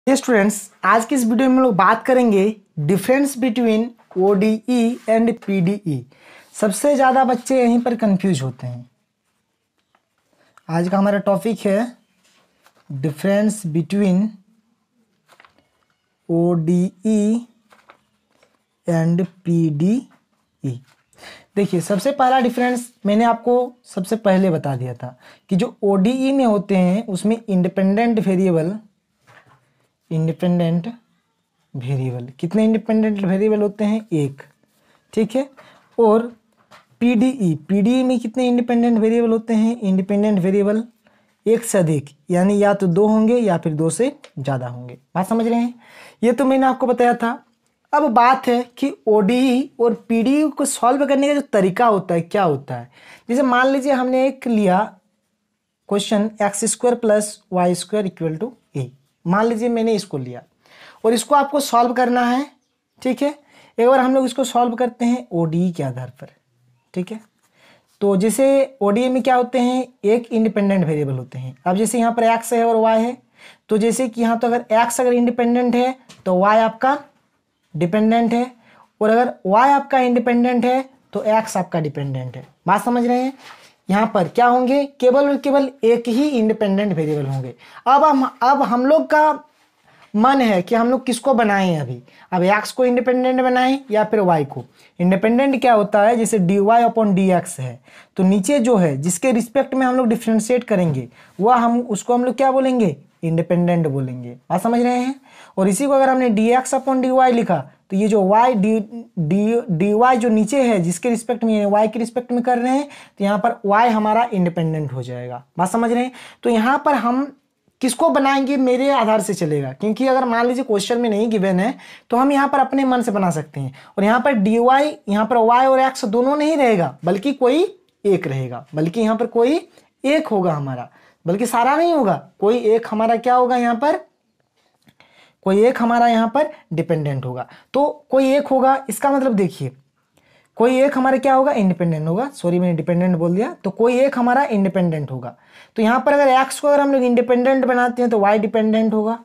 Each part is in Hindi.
ये स्टूडेंट्स, आज की इस वीडियो में हम लोग बात करेंगे difference between ODE and PDE. सबसे ज़्यादा बच्चे यहीं पर कंफ्यूज होते हैं। आज का हमारा टॉपिक है difference between ODE and PDE. देखिए, सबसे पहला डिफरेंस मैंने आपको सबसे पहले बता दिया था कि जो ओडीई में होते हैं उसमें इंडिपेंडेंट वेरिएबल कितने इंडिपेंडेंट वेरिएबल होते हैं? एक। ठीक है। और पीडीई में कितने इंडिपेंडेंट वेरिएबल होते हैं? इंडिपेंडेंट वेरिएबल एक से अधिक, यानी या तो दो होंगे या फिर दो से ज़्यादा होंगे। बात समझ रहे हैं? ये तो मैंने आपको बताया था। अब बात है कि ओडीई और पीडीई को सॉल्व करने का जो तरीका होता है क्या होता है। जैसे मान लीजिए हमने एक लिया question x² plus y² equal to a. मान लीजिए मैंने इसको लिया और इसको आपको सॉल्व करना है। ठीक है। एक बार हम लोग इसको सॉल्व करते हैं ओडीई के आधार पर। ठीक है। तो जैसे ओडीई में क्या होते हैं, एक इंडिपेंडेंट वेरिएबल होते हैं। अब जैसे यहाँ पर x है और y है, तो जैसे कि यहाँ तो अगर x अगर इंडिपेंडेंट है तो y आपका डिपेंडेंट है, और अगर y आपका इंडिपेंडेंट है तो x आपका डिपेंडेंट है। बात समझ रहे हैं? यहाँ पर क्या होंगे, केवल और केवल एक ही इंडिपेंडेंट वेरिएबल होंगे। अब हम लोग का मन है कि हम लोग किसको बनाएं अभी। अब x को इंडिपेंडेंट बनाएं या फिर y को। इंडिपेंडेंट क्या होता है, जैसे dy अपॉन dx है, तो नीचे जो है जिसके रिस्पेक्ट में हम लोग डिफ्रेंशिएट करेंगे वह उसको हम लोग क्या बोलेंगे, इंडिपेंडेंट बोलेंगे। आप समझ रहे हैं? और इसी को अगर हमने dx अपॉन dy लिखा तो ये जो y dy जो नीचे है जिसके रिस्पेक्ट में y के रिस्पेक्ट में कर रहे हैं, तो यहाँ पर y हमारा इंडिपेंडेंट हो जाएगा। बात समझ रहे हैं? तो यहाँ पर हम किसको बनाएंगे मेरे आधार से चलेगा, क्योंकि अगर मान लीजिए क्वेश्चन में नहीं गिवन है तो हम यहाँ पर अपने मन से बना सकते हैं। और यहाँ पर dy, यहाँ पर y और x दोनों नहीं रहेगा, बल्कि कोई एक रहेगा। बल्कि यहाँ पर कोई एक होगा हमारा, बल्कि सारा नहीं होगा, कोई एक हमारा क्या होगा, यहाँ पर कोई एक हमारा यहाँ पर डिपेंडेंट होगा। तो कोई एक होगा, इसका मतलब देखिए कोई एक हमारा क्या होगा, इंडिपेंडेंट होगा। सॉरी मैंने डिपेंडेंट बोल दिया। तो कोई एक हमारा इंडिपेंडेंट होगा। तो यहाँ पर अगर x को अगर हम लोग इंडिपेंडेंट बनाते हैं तो y डिपेंडेंट होगा,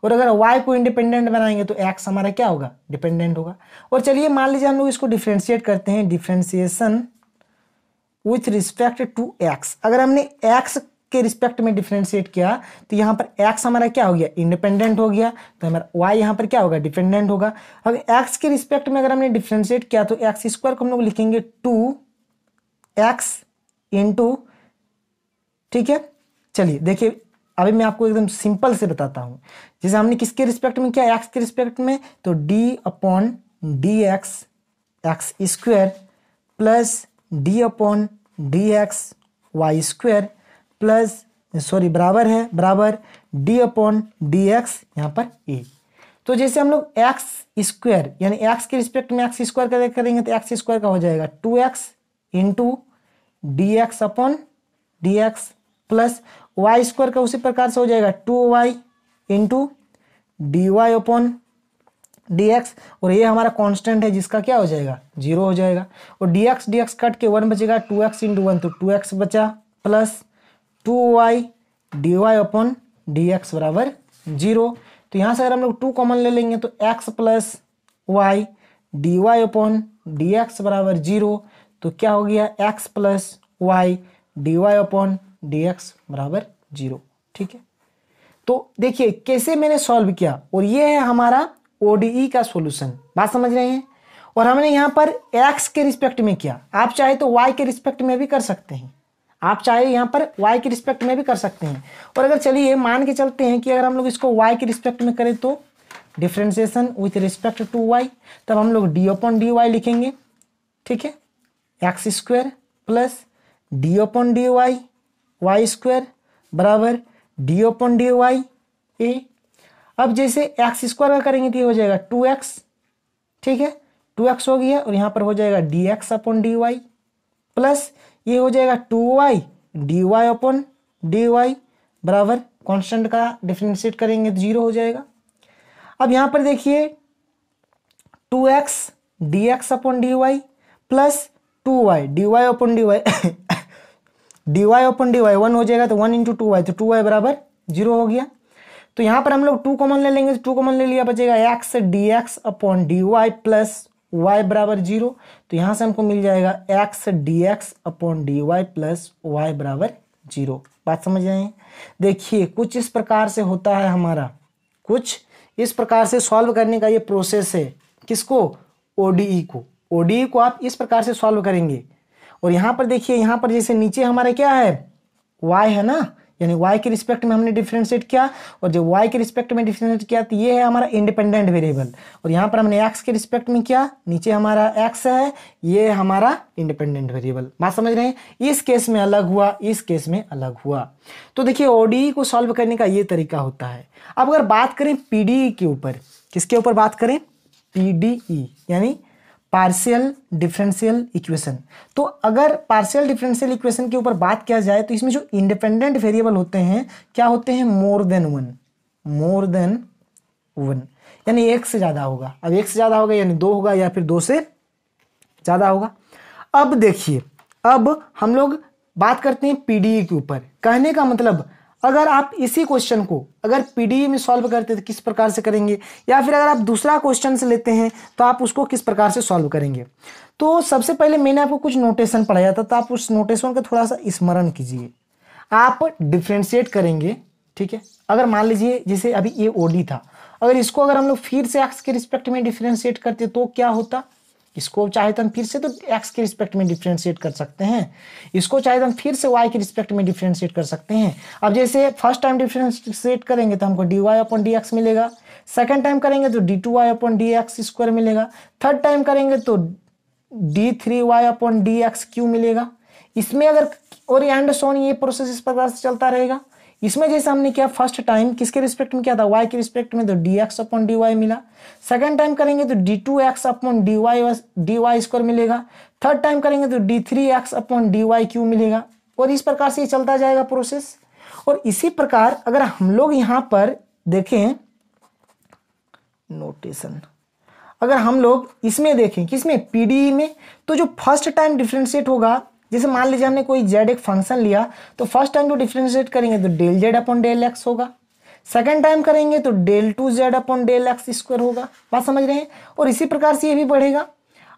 और अगर y को इंडिपेंडेंट बनाएंगे तो x हमारा क्या होगा, डिपेंडेंट होगा। और चलिए मान लीजिए हम लोग इसको डिफ्रेंशिएट करते हैं, differentiation with respect to x। अगर हमने x के रिस्पेक्ट में डिफरेंशिएट किया तो यहाँ पर x हमारा क्या हो गया, इंडिपेंडेंट हो गया, तो हमारा y यहाँ पर क्या होगा, डिपेंडेंट होगा। अगर x के रिस्पेक्ट में अगर हमने डिफरेंशिएट किया तो x² को हम लोग लिखेंगे 2x इंटू। ठीक है। चलिए देखिए, अभी मैं आपको एकदम सिंपल से बताता हूँ। जैसे हमने किसके रिस्पेक्ट में किया, x के रिस्पेक्ट में, तो d upon dx x² plus d upon dx y² plus बराबर है d अपॉन dx यहाँ पर a। तो जैसे हम लोग x² यानी x के रिस्पेक्ट में x² करेंगे तो x² का हो जाएगा 2x into dx upon dx plus y² का उसी प्रकार से हो जाएगा 2y into dy upon dx। और ये हमारा कांस्टेंट है जिसका क्या हो जाएगा, 0 हो जाएगा। और dx कट के 1 बचेगा, 2x इंटू 1 तो 2x बचा, plus 2y dy upon dx बराबर 0। तो यहाँ से अगर हम लोग 2 कॉमन ले लेंगे तो x plus y dy upon dx बराबर 0। तो क्या हो गया, x plus y dy upon dx बराबर 0। ठीक है। तो देखिए कैसे मैंने सॉल्व किया, और ये है हमारा ओडीई का सॉल्यूशन। बात समझ रहे हैं? और हमने यहाँ पर x के रिस्पेक्ट में किया, आप चाहे तो y के रिस्पेक्ट में भी कर सकते हैं, आप चाहे यहाँ पर y के रिस्पेक्ट में भी कर सकते हैं। और अगर चलिए मान के चलते हैं कि अगर हम लोग इसको y के रिस्पेक्ट में करें तो differentiation with respect to y, तब हम लोग d अपॉन dy लिखेंगे। ठीक है। x² plus d upon dy y² बराबर d अपॉन dy a। अब जैसे x² का करेंगे तो ये हो जाएगा 2x। ठीक है, 2x हो गया, और यहाँ पर हो जाएगा dx अपॉन dy प्लस ये हो जाएगा 2y dy अपॉन dy बराबर कांस्टेंट का डिफरेंशिएट करेंगे तो 0 हो जाएगा। अब यहाँ पर देखिए 2x dx upon dy plus 2y dy upon dy dy upon dy 1 हो जाएगा, तो 1 इंटू 2y तो 2y बराबर 0 हो गया। तो यहाँ पर हम लोग 2 कॉमन ले लेंगे, 2 कॉमन ले लिया, बचेगा x d x upon d y plus y बराबर 0। तो यहाँ से हमको मिल जाएगा x d x upon d y plus y बराबर 0। बात समझ रहे हैं? देखिए कुछ इस प्रकार से होता है हमारा, कुछ इस प्रकार से सॉल्व करने का ये प्रोसेस है। किसको? ओडीई को। ओडीई को आप इस प्रकार से सॉल्व करेंगे। और यहाँ पर देखिए, यहाँ पर जैसे नीचे हमारा क्या है, y है ना, यानी y के रिस्पेक्ट में हमने डिफरेंशिएट किया, और जब y के रिस्पेक्ट में डिफरेंशिएट किया तो ये है हमारा इंडिपेंडेंट वेरिएबल। और यहाँ पर हमने x के रिस्पेक्ट में किया, नीचे हमारा x है, ये हमारा इंडिपेंडेंट वेरिएबल। बात समझ रहे हैं? इस केस में अलग हुआ, इस केस में अलग हुआ। तो देखिए ओडीई को सॉल्व करने का ये तरीका होता है। अब अगर बात करें पीडीई के ऊपर, किसके ऊपर बात करें? पीडीई यानी पार्शियल डिफरेंशियल इक्वेशन। तो अगर पार्शियल डिफरेंशियल इक्वेशन के ऊपर बात किया जाए तो इसमें जो इंडिपेंडेंट वेरिएबल होते हैं क्या होते हैं? मोर देन वन, यानी एक से ज़्यादा होगा। अब एक से ज़्यादा होगा यानी 2 होगा, या फिर 2 से ज़्यादा होगा। अब देखिए, अब हम लोग बात करते हैं पीडीई के ऊपर। कहने का मतलब, अगर आप इसी क्वेश्चन को अगर पीडीई में सॉल्व करते तो किस प्रकार से करेंगे, या फिर अगर आप दूसरा क्वेश्चन से लेते हैं तो आप उसको किस प्रकार से सॉल्व करेंगे। तो सबसे पहले मैंने आपको कुछ नोटेशन पढ़ाया था, तो आप उस नोटेशन का थोड़ा सा स्मरण कीजिए। आप डिफ्रेंशिएट करेंगे, ठीक है। अगर मान लीजिए जैसे अभी ये ओडी था, अगर इसको अगर हम लोग फिर से एक्स के रिस्पेक्ट में डिफ्रेंशिएट करते तो क्या होता? इसको चाहे तो हम फिर से तो x के रिस्पेक्ट में डिफरेंशिएट कर सकते हैं, इसको चाहे तो हम फिर से y के रिस्पेक्ट में डिफरेंशिएट कर सकते हैं। अब जैसे फर्स्ट टाइम डिफरेंशिएट करेंगे तो हमको dy अपॉन डी एक्स मिलेगा, सेकंड टाइम करेंगे तो d2y upon d x square मिलेगा, थर्ड टाइम करेंगे तो d3y upon d x Q मिलेगा। इसमें अगर और एंड सो ऑन ये प्रोसेस इस प्रकार से चलता रहेगा। इसमें जैसे हमने किया फर्स्ट टाइम किसके रिस्पेक्ट में किया था? y के रिस्पेक्ट में, तो dx अपॉन dy मिला। सेकंड टाइम करेंगे तो d2x अपॉन dy स्क्वायर मिलेगा। थर्ड टाइम करेंगे तो d3x अपॉन dy क्यू मिलेगा। और इस प्रकार से ये चलता जाएगा प्रोसेस। और इसी प्रकार अगर हम लोग यहाँ पर देखें नोटेशन, अगर हम लोग इसमें देखें किसमें? पीडीई में, तो जो फर्स्ट टाइम डिफरेंशिएट होगा, जैसे मान लीजिए हमने कोई z एक फंक्शन लिया, तो फर्स्ट टाइम तो डिफरेंशिएट करेंगे तो del z upon del x होगा, सेकंड टाइम करेंगे तो del 2z upon del x square होगा। बात समझ रहे हैं? और इसी प्रकार से ये भी बढ़ेगा।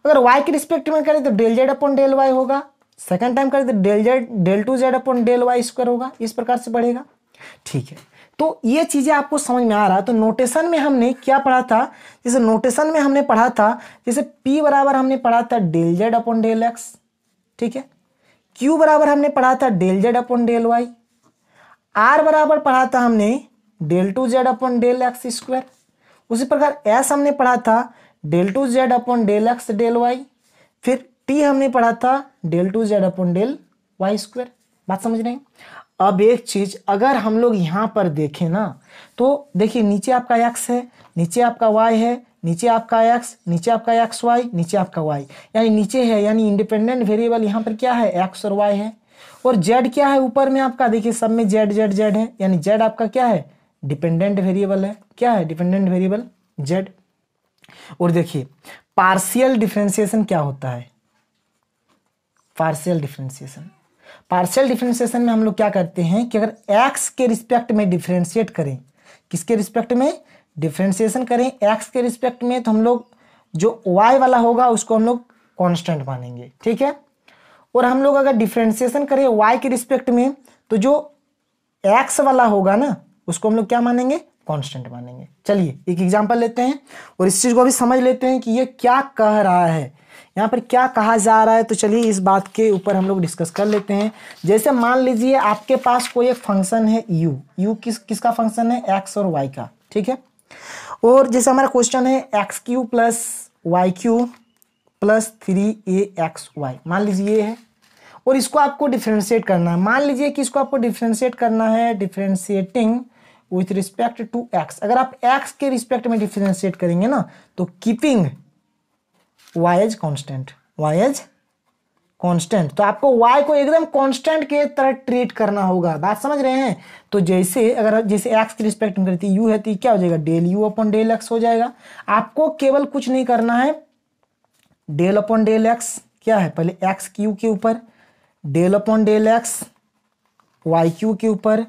अगर y के रिस्पेक्ट में करें तो del z upon del y होगा, सेकंड टाइम करें तो del 2z upon del y square होगा। इस प्रकार से बढ़ेगा, ठीक है। तो ये चीजें आपको समझ में आ रहा है। तो नोटेशन में हमने क्या पढ़ा था? जैसे नोटेशन में हमने पढ़ा था, जैसे p बराबर हमने पढ़ा था del z upon del x, ठीक है। q बराबर हमने पढ़ा था del z upon del y, r बराबर पढ़ा था हमने del 2z upon del x square. उसी प्रकार s हमने पढ़ा था del 2z upon del x del y, फिर t हमने पढ़ा था del 2z upon del y square. बात समझ रहे हैं? अब एक चीज अगर हम लोग यहाँ पर देखें ना, तो देखिए नीचे आपका x है, नीचे आपका y है, नीचे आपका x, नीचे आपका xy, नीचे आपका y, यानी नीचे है, यानी इंडिपेंडेंट वेरिएबल यहाँ पर क्या है? x और y है। और z क्या है? ऊपर में आपका देखिए सब में z z z है, यानी z आपका क्या है? डिपेंडेंट वेरिएबल है। क्या है? Dependent variable z। और देखिए पार्शियल डिफरेंशिएशन क्या होता है? पार्शियल डिफरेंशिएशन में हम लोग क्या करते हैं कि अगर x के रिस्पेक्ट में डिफरेंशिएट करें, किसके रिस्पेक्ट में डिफरेंशिएशन करें? x के रिस्पेक्ट में, तो हम लोग जो y वाला होगा उसको हम लोग कांस्टेंट मानेंगे, ठीक है। और हम लोग अगर डिफरेंशिएशन करें y के रिस्पेक्ट में, तो जो x वाला होगा ना उसको हम लोग क्या मानेंगे? कांस्टेंट मानेंगे। चलिए एक एग्जांपल लेते हैं और इस चीज को भी समझ लेते हैं कि ये क्या कह रहा है, यहाँ पर क्या कहा जा रहा है। तो चलिए इस बात के ऊपर हम लोग डिस्कस कर लेते हैं। जैसे मान लीजिए आपके पास कोई एक फंक्शन है u किसका फंक्शन है? x और y का, ठीक है। और जैसे हमारा क्वेश्चन है x³ plus y³ plus 3aXy, मान लीजिए ये है, और इसको आपको डिफरेंशिएट करना है। मान लीजिए कि इसको आपको डिफरेंशिएट करना है, differentiating with respect to x। अगर आप x के रिस्पेक्ट में डिफरेंशिएट करेंगे ना, तो कीपिंग y एज कांस्टेंट, तो आपको y को एकदम कांस्टेंट के तरह ट्रीट करना होगा। बात समझ रहे हैं? तो जैसे अगर जैसे x के रिस्पेक्ट में करती u है तो क्या हो जाएगा? Del u upon del x हो जाएगा। आपको केवल कुछ नहीं करना है, डेल अपॉन डेल x क्या है? पहले x³ के ऊपर del upon del x y³ के ऊपर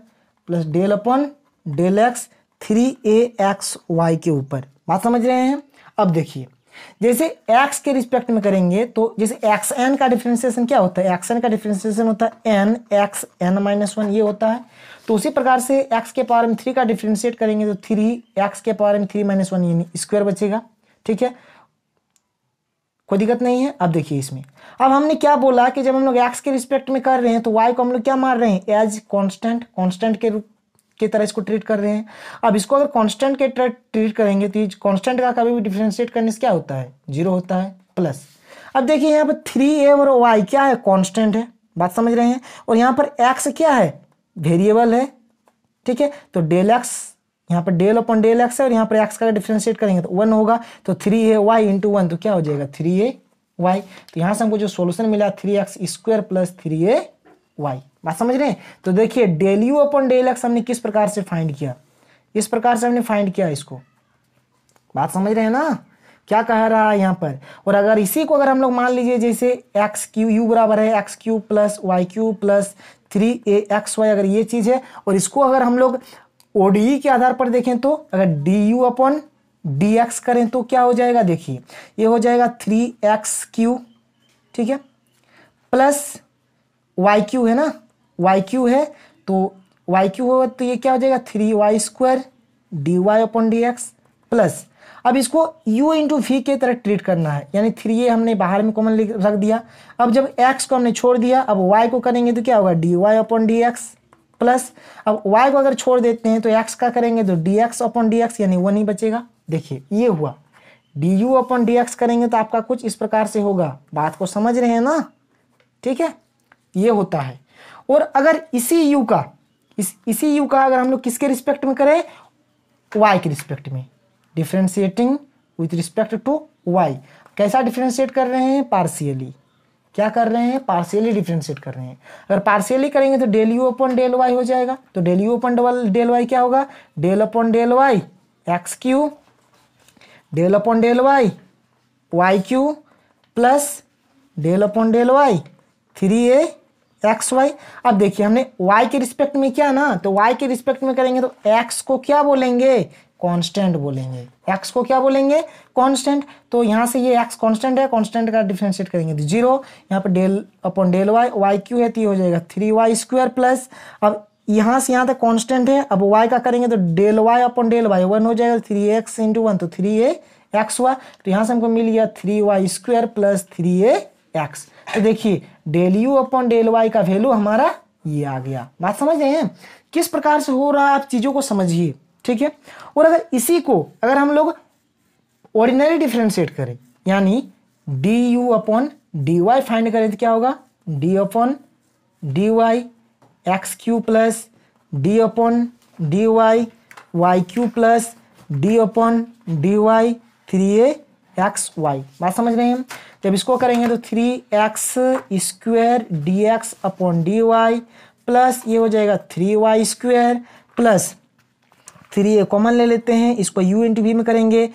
plus del upon del x 3axy के ऊपर। बात समझ रहे हैं? अब देखिए, जैसे x के रिस्पेक्ट में करेंगे तो जैसे xn का डिफरेंशिएशन क्या होता है, xn का डिफरेंशिएशन होता है n x n-1 ये होता है। तो उसी प्रकार से x के पावर में 3 का डिफरेंशिएट करेंगे तो 3x के पावर में 3-1 यानी स्क्वायर बचेगा। ठीक है, कोई दिक्कत नहीं है। अब देखिए इसमें, अब हमने क्या बोला कि जब हम लोग x के रिस्पेक्ट में कर रहे हैं तो y को हम लोग क्या मान रहे हैं, एज कांस्टेंट के रूप की तरह इसको ट्रीट कर रहे हैं। अब इसको अगर कांस्टेंट के तरह ट्रीट करेंगे तो कांस्टेंट का कभी भी डिफरेंशिएट करने से क्या होता है, 0 होता है प्लस। अब देखिए यहाँ पर 3a और y क्या है, कांस्टेंट है। बात समझ रहे हैं? और यहाँ पर x क्या है, वेरिएबल है। ठीक है, तो डेल x यहाँ पर डेल अपॉन डेल x है और यहाँ पर x का डिफरेंशिएट करेंगे तो 1 होगा। तो 3ay इंटू 1 तो क्या हो जाएगा, 3ay। तो यहाँ से हमको जो सोल्यूशन मिला 3x स्क्वायर प्लस 3ay। बात समझ रहे हैं? तो देखिए del u upon del x हमने किस प्रकार से फाइंड किया, इस प्रकार से हमने फाइंड किया इसको। बात समझ रहे हैं ना, क्या कह रहा है यहाँ पर। और अगर इसी को अगर हम लोग मान लीजिए जैसे एक्स क्यू यू बराबर है x q plus y q plus 3axy, अगर ये चीज़ है और इसको अगर हम लोग ओडीई के आधार पर देखें तो अगर D u upon d x करें तो क्या हो जाएगा, देखिए ये हो जाएगा 3x3, ठीक है, प्लस वाई क्यू है ना, वाई क्यू है तो वाई क्यू हो तो ये क्या हो जाएगा 3y square d y upon d x plus. अब इसको u इंटू वी के तरह ट्रीट करना है, यानी 3a हमने बाहर में कॉमन रख दिया। अब जब x को हमने छोड़ दिया, अब y को करेंगे तो क्या होगा d y upon d x plus. अब y को अगर छोड़ देते हैं तो x का करेंगे तो D x upon d x यानी 1 ही बचेगा। देखिए ये हुआ, D u upon d x करेंगे तो आपका कुछ इस प्रकार से होगा। बात को समझ रहे हैं ना, ठीक है, ये होता है। और अगर इसी u का इसी u का अगर हम लोग किसके रिस्पेक्ट में करें, y के रिस्पेक्ट में, differentiating with respect to y। कैसा डिफरेंशिएट कर रहे हैं, पार्शियली। क्या कर रहे हैं, पार्शियली डिफरेंशिएट कर रहे हैं। अगर पार्शियली करेंगे तो del u upon del y हो जाएगा। तो del u upon del y क्या होगा, del upon del y x q del upon del y y q plus del upon del y 3axy। अब देखिए हमने y के रिस्पेक्ट में किया ना, तो y के रिस्पेक्ट में करेंगे तो x को क्या बोलेंगे, कांस्टेंट बोलेंगे। x को क्या बोलेंगे, कांस्टेंट। तो यहाँ से ये x कांस्टेंट है, कांस्टेंट का डिफरेंशिएट करेंगे तो 0। यहाँ पर del upon del y y q है तो ये हो जाएगा 3y स्क्वायर प्लस। अब यहाँ से यहाँ तक कांस्टेंट है, अब y का करेंगे तो del y upon del y 1 हो जाएगा, 3x इंटू 1 तो 3ax हुआ। तो यहाँ से हमको मिल गया 3y स्क्वायर प्लस 3ax। तो देखिए del u upon del y का वैल्यू हमारा ये आ गया। बात समझ रहे हैं किस प्रकार से हो रहा है, आप चीज़ों को समझिए, ठीक है। और अगर इसी को अगर हम लोग ऑर्डिनरी डिफरेंशिएट करें, यानी d u upon d y find करें तो क्या होगा, d upon d y x q plus d upon d y y q plus d upon d y 3axy। बात समझ रहे हैं। जब इसको करेंगे तो 3x square d x upon d y plus ये हो जाएगा 3y square plus 3a common ले लेते हैं, इसको u इंटू वी में करेंगे,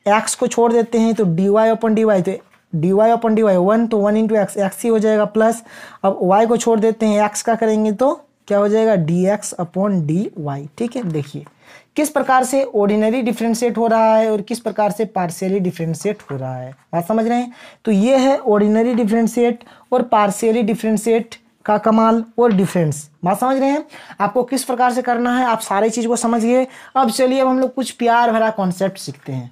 x को छोड़ देते हैं तो d y upon d y, तो d y upon d y 1 तो 1 इंटू एक्स एक्स ही हो जाएगा प्लस। अब y को छोड़ देते हैं, x का करेंगे तो क्या हो जाएगा d x upon d y. ठीक है, देखिए किस प्रकार से ऑर्डिनरी डिफरेंशिएट हो रहा है और किस प्रकार से पार्शियली डिफरेंशिएट हो रहा है। बात समझ रहे हैं। तो ये है ऑर्डिनरी डिफरेंशिएट और पार्शियली डिफरेंशिएट का कमाल और डिफरेंस। बात समझ रहे हैं। आपको किस प्रकार से करना है, आप सारी चीज़ को समझिए। अब चलिए अब हम लोग कुछ प्यार भरा कॉन्सेप्ट सीखते हैं।